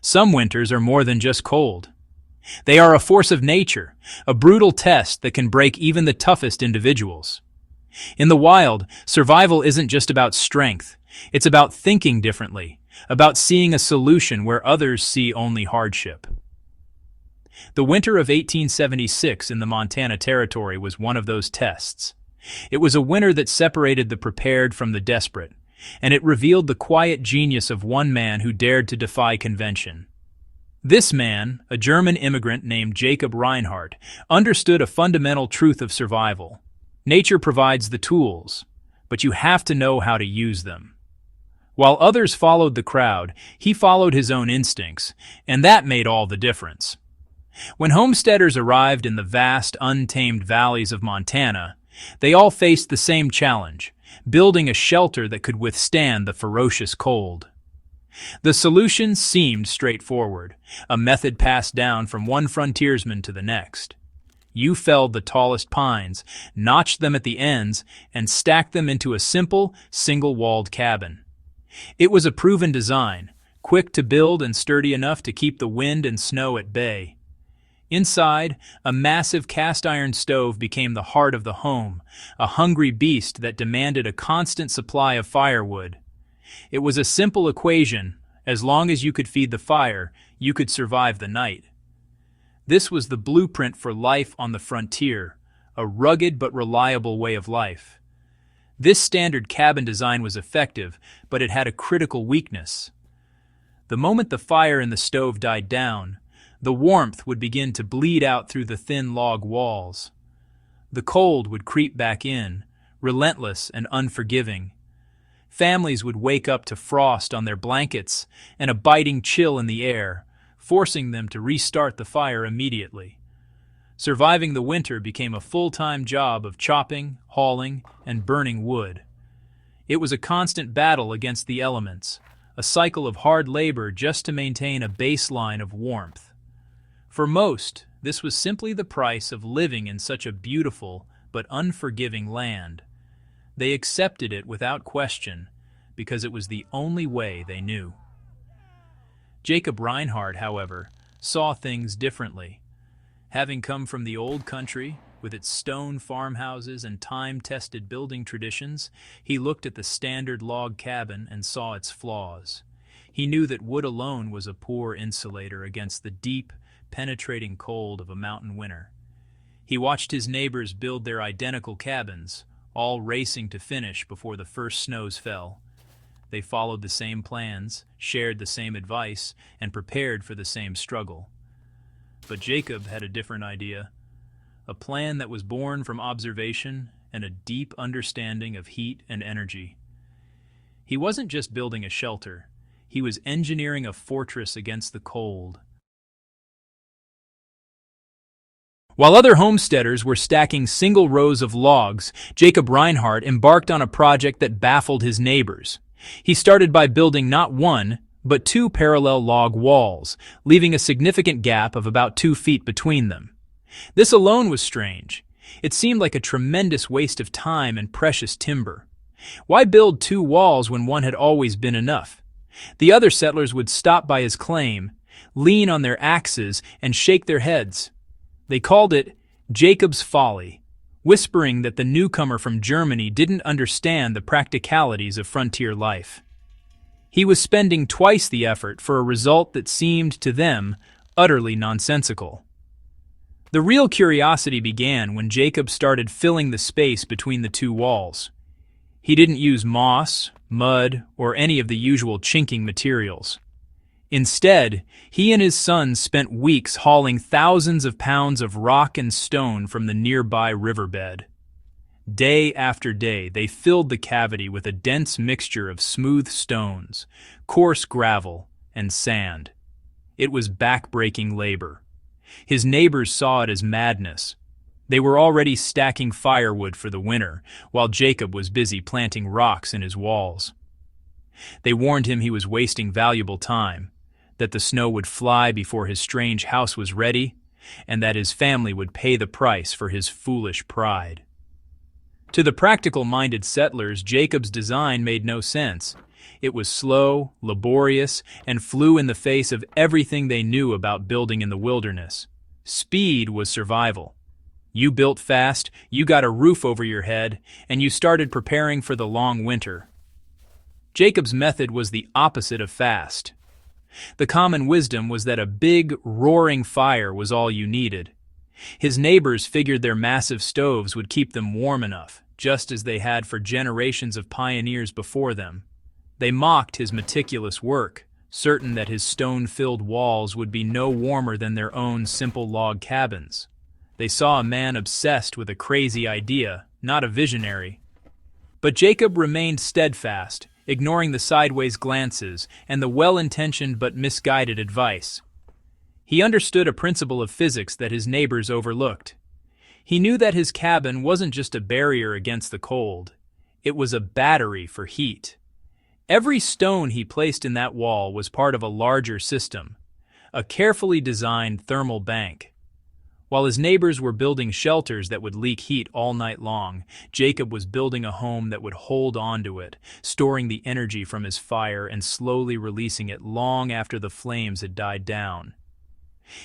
Some winters are more than just cold. They are a force of nature, a brutal test that can break even the toughest individuals. In the wild, survival isn't just about strength. It's about thinking differently, about seeing a solution where others see only hardship. The winter of 1876 in the Montana Territory was one of those tests. It was a winter that separated the prepared from the desperate, and it revealed the quiet genius of one man who dared to defy convention. This man, a German immigrant named Jacob Reinhardt, understood a fundamental truth of survival. Nature provides the tools, but you have to know how to use them. While others followed the crowd, he followed his own instincts, and that made all the difference. When homesteaders arrived in the vast, untamed valleys of Montana, they all faced the same challenge: building a shelter that could withstand the ferocious cold. The solution seemed straightforward, a method passed down from one frontiersman to the next. You felled the tallest pines, notched them at the ends, and stacked them into a simple, single-walled cabin. It was a proven design, quick to build and sturdy enough to keep the wind and snow at bay. Inside, a massive cast-iron stove became the heart of the home, a hungry beast that demanded a constant supply of firewood. It was a simple equation: as long as you could feed the fire, you could survive the night. This was the blueprint for life on the frontier, a rugged but reliable way of life. This standard cabin design was effective, but it had a critical weakness. The moment the fire in the stove died down, the warmth would begin to bleed out through the thin log walls. The cold would creep back in, relentless and unforgiving. Families would wake up to frost on their blankets and a biting chill in the air, forcing them to restart the fire immediately. Surviving the winter became a full-time job of chopping, hauling, and burning wood. It was a constant battle against the elements, a cycle of hard labor just to maintain a baseline of warmth. For most, this was simply the price of living in such a beautiful but unforgiving land. They accepted it without question because it was the only way they knew. Jacob Reinhardt, however, saw things differently. Having come from the old country, with its stone farmhouses and time-tested building traditions, he looked at the standard log cabin and saw its flaws. He knew that wood alone was a poor insulator against the deep, penetrating cold of a mountain winter. He watched his neighbors build their identical cabins, all racing to finish before the first snows fell. They followed the same plans, shared the same advice, and prepared for the same struggle. But Jacob had a different idea, a plan that was born from observation and a deep understanding of heat and energy. He wasn't just building a shelter, he was engineering a fortress against the cold. While other homesteaders were stacking single rows of logs, Jacob Reinhardt embarked on a project that baffled his neighbors. He started by building not one, but two parallel log walls, leaving a significant gap of about 2 feet between them. This alone was strange. It seemed like a tremendous waste of time and precious timber. Why build 2 walls when one had always been enough? The other settlers would stop by his claim, lean on their axes, and shake their heads. They called it Jacob's Folly, whispering that the newcomer from Germany didn't understand the practicalities of frontier life. He was spending twice the effort for a result that seemed to them utterly nonsensical. The real curiosity began when Jacob started filling the space between the 2 walls. He didn't use moss, mud, or any of the usual chinking materials. Instead, he and his sons spent weeks hauling thousands of pounds of rock and stone from the nearby riverbed. Day after day, they filled the cavity with a dense mixture of smooth stones, coarse gravel, and sand. It was back-breaking labor. His neighbors saw it as madness. They were already stacking firewood for the winter, while Jacob was busy planting rocks in his walls. They warned him he was wasting valuable time, that the snow would fly before his strange house was ready, and that his family would pay the price for his foolish pride. To the practical-minded settlers, Jacob's design made no sense. It was slow, laborious, and flew in the face of everything they knew about building in the wilderness. Speed was survival. You built fast, you got a roof over your head, and you started preparing for the long winter. Jacob's method was the opposite of fast. The common wisdom was that a big, roaring fire was all you needed. His neighbors figured their massive stoves would keep them warm enough, just as they had for generations of pioneers before them. They mocked his meticulous work, certain that his stone-filled walls would be no warmer than their own simple log cabins. They saw a man obsessed with a crazy idea, not a visionary. But Jacob remained steadfast, ignoring the sideways glances and the well-intentioned but misguided advice. He understood a principle of physics that his neighbors overlooked. He knew that his cabin wasn't just a barrier against the cold, it was a battery for heat. Every stone he placed in that wall was part of a larger system, a carefully designed thermal bank. While his neighbors were building shelters that would leak heat all night long, Jacob was building a home that would hold onto it, storing the energy from his fire and slowly releasing it long after the flames had died down.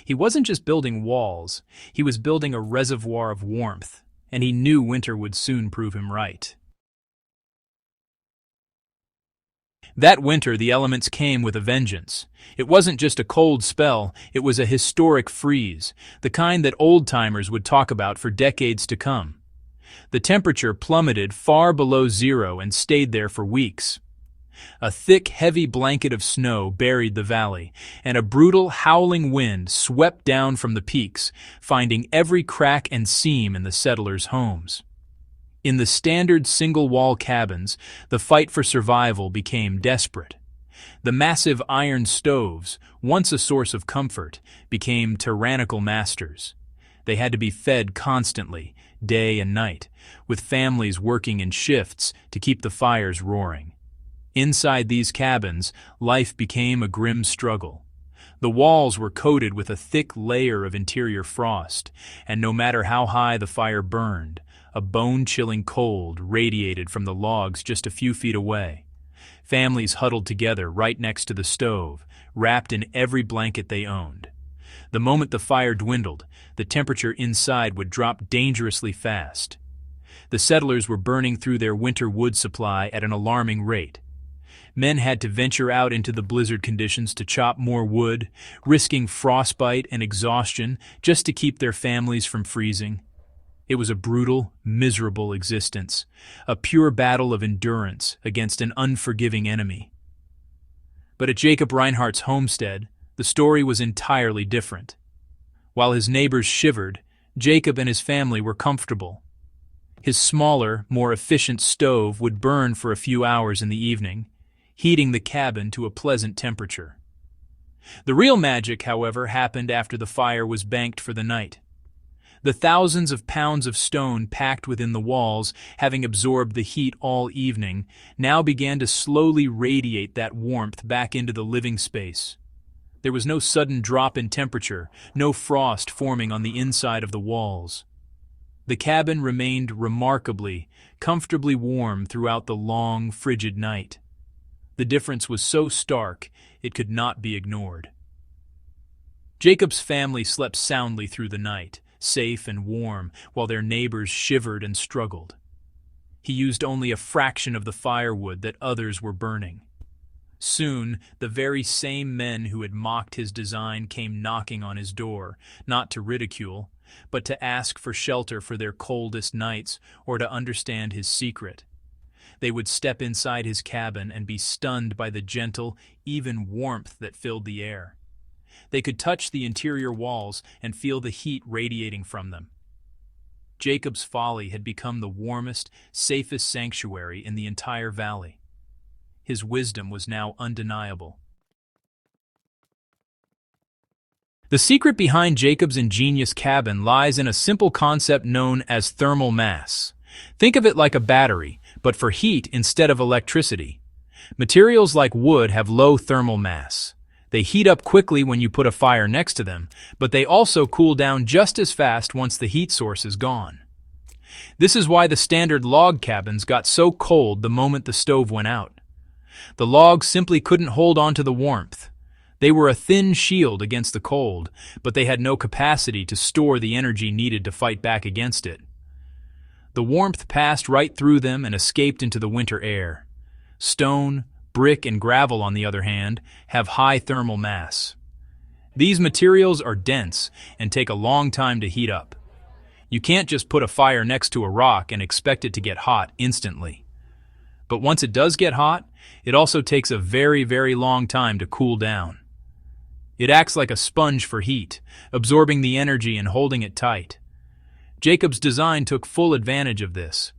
He wasn't just building walls, he was building a reservoir of warmth, and he knew winter would soon prove him right. That winter, the elements came with a vengeance. It wasn't just a cold spell, it was a historic freeze, the kind that old-timers would talk about for decades to come. The temperature plummeted far below zero and stayed there for weeks. A thick, heavy blanket of snow buried the valley, and a brutal, howling wind swept down from the peaks, finding every crack and seam in the settlers' homes. In the standard single-wall cabins, the fight for survival became desperate. The massive iron stoves, once a source of comfort, became tyrannical masters. They had to be fed constantly, day and night, with families working in shifts to keep the fires roaring. Inside these cabins, life became a grim struggle. The walls were coated with a thick layer of interior frost, and no matter how high the fire burned, a bone-chilling cold radiated from the logs just a few feet away. Families huddled together right next to the stove, wrapped in every blanket they owned. The moment the fire dwindled, the temperature inside would drop dangerously fast. The settlers were burning through their winter wood supply at an alarming rate. Men had to venture out into the blizzard conditions to chop more wood, risking frostbite and exhaustion just to keep their families from freezing. It was a brutal, miserable existence, a pure battle of endurance against an unforgiving enemy. But at Jacob Reinhardt's homestead, the story was entirely different. While his neighbors shivered, Jacob and his family were comfortable. His smaller, more efficient stove would burn for a few hours in the evening, heating the cabin to a pleasant temperature. The real magic, however, happened after the fire was banked for the night. The thousands of pounds of stone packed within the walls, having absorbed the heat all evening, now began to slowly radiate that warmth back into the living space. There was no sudden drop in temperature, no frost forming on the inside of the walls. The cabin remained remarkably, comfortably warm throughout the long, frigid night. The difference was so stark, it could not be ignored. Jacob's family slept soundly through the night, safe and warm, while their neighbors shivered and struggled. He used only a fraction of the firewood that others were burning. Soon, the very same men who had mocked his design came knocking on his door, not to ridicule, but to ask for shelter for their coldest nights or to understand his secret. They would step inside his cabin and be stunned by the gentle, even warmth that filled the air. They could touch the interior walls and feel the heat radiating from them. Jacob's folly had become the warmest, safest sanctuary in the entire valley. His wisdom was now undeniable. The secret behind Jacob's ingenious cabin lies in a simple concept known as thermal mass. Think of it like a battery, but for heat instead of electricity. Materials like wood have low thermal mass. They heat up quickly when you put a fire next to them, but they also cool down just as fast once the heat source is gone. This is why the standard log cabins got so cold the moment the stove went out. The logs simply couldn't hold on to the warmth. They were a thin shield against the cold, but they had no capacity to store the energy needed to fight back against it. The warmth passed right through them and escaped into the winter air. Stone, brick, and gravel, on the other hand, have high thermal mass. These materials are dense and take a long time to heat up. You can't just put a fire next to a rock and expect it to get hot instantly. But once it does get hot, it also takes a very, very long time to cool down. It acts like a sponge for heat, absorbing the energy and holding it tight. Jacob's design took full advantage of this.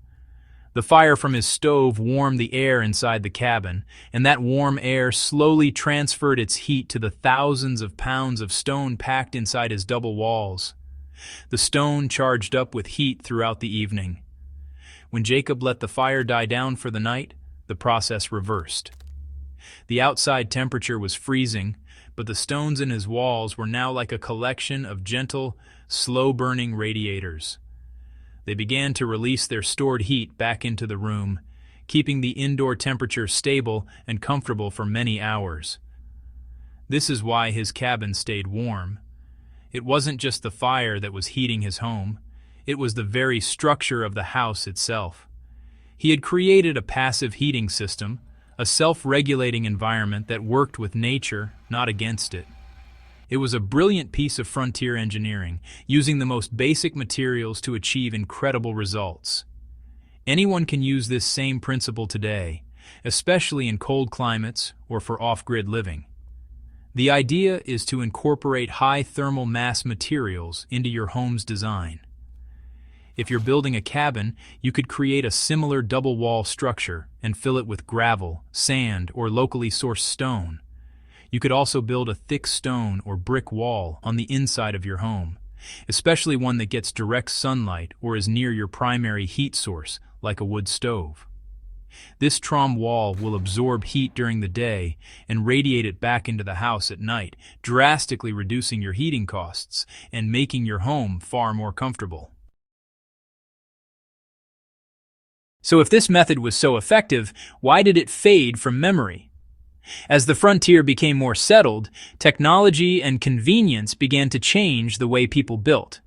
The fire from his stove warmed the air inside the cabin, and that warm air slowly transferred its heat to the thousands of pounds of stone packed inside his double walls. The stone charged up with heat throughout the evening. When Jacob let the fire die down for the night, the process reversed. The outside temperature was freezing, but the stones in his walls were now like a collection of gentle, slow-burning radiators. They began to release their stored heat back into the room, keeping the indoor temperature stable and comfortable for many hours. This is why his cabin stayed warm. It wasn't just the fire that was heating his home, it was the very structure of the house itself. He had created a passive heating system, a self-regulating environment that worked with nature, not against it. It was a brilliant piece of frontier engineering, using the most basic materials to achieve incredible results. Anyone can use this same principle today, especially in cold climates or for off-grid living. The idea is to incorporate high thermal mass materials into your home's design. If you're building a cabin, you could create a similar double-wall structure and fill it with gravel, sand, or locally sourced stone. You could also build a thick stone or brick wall on the inside of your home, especially one that gets direct sunlight or is near your primary heat source, like a wood stove. This trom wall will absorb heat during the day and radiate it back into the house at night, drastically reducing your heating costs and making your home far more comfortable. So if this method was so effective, why did it fade from memory? As the frontier became more settled, technology and convenience began to change the way people built.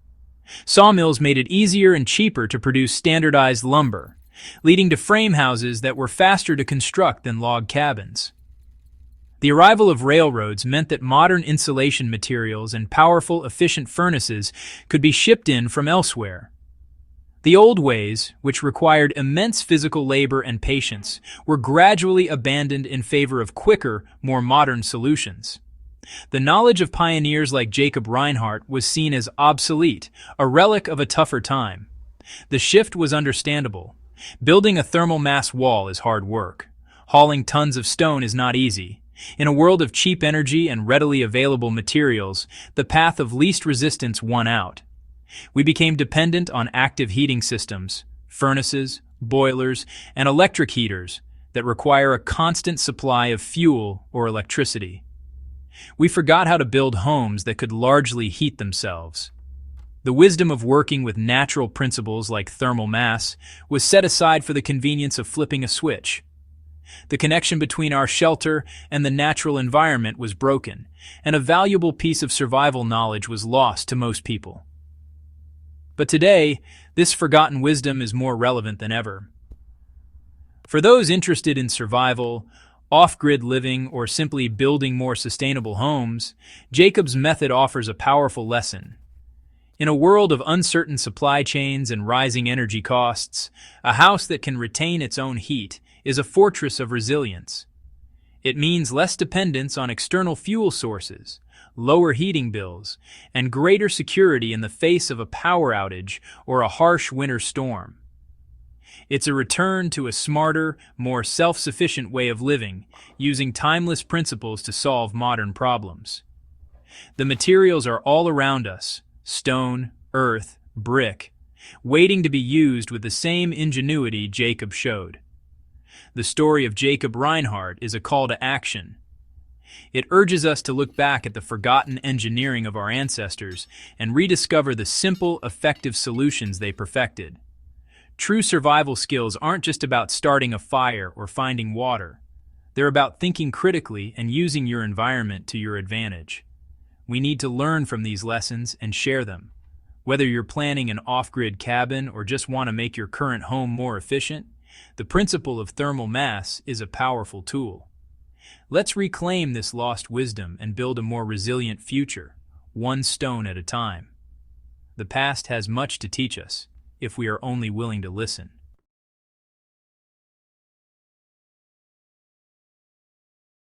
Sawmills made it easier and cheaper to produce standardized lumber, leading to frame houses that were faster to construct than log cabins. The arrival of railroads meant that modern insulation materials and powerful, efficient furnaces could be shipped in from elsewhere. The old ways, which required immense physical labor and patience, were gradually abandoned in favor of quicker, more modern solutions. The knowledge of pioneers like Jacob Reinhardt was seen as obsolete, a relic of a tougher time. The shift was understandable. Building a thermal mass wall is hard work. Hauling tons of stone is not easy. In a world of cheap energy and readily available materials, the path of least resistance won out. We became dependent on active heating systems, furnaces, boilers, and electric heaters that require a constant supply of fuel or electricity. We forgot how to build homes that could largely heat themselves. The wisdom of working with natural principles like thermal mass was set aside for the convenience of flipping a switch. The connection between our shelter and the natural environment was broken, and a valuable piece of survival knowledge was lost to most people. But today, this forgotten wisdom is more relevant than ever. For those interested in survival, off-grid living, or simply building more sustainable homes, Jacob's method offers a powerful lesson. In a world of uncertain supply chains and rising energy costs, a house that can retain its own heat is a fortress of resilience. It means less dependence on external fuel sources, lower heating bills, and greater security in the face of a power outage or a harsh winter storm. It's a return to a smarter, more self-sufficient way of living, using timeless principles to solve modern problems. The materials are all around us: stone, earth, brick, waiting to be used with the same ingenuity Jacob showed. The story of Jacob Reinhardt is a call to action. It urges us to look back at the forgotten engineering of our ancestors and rediscover the simple, effective solutions they perfected. True survival skills aren't just about starting a fire or finding water. They're about thinking critically and using your environment to your advantage. We need to learn from these lessons and share them. Whether you're planning an off-grid cabin or just want to make your current home more efficient, the principle of thermal mass is a powerful tool. Let's reclaim this lost wisdom and build a more resilient future, one stone at a time. The past has much to teach us, if we are only willing to listen.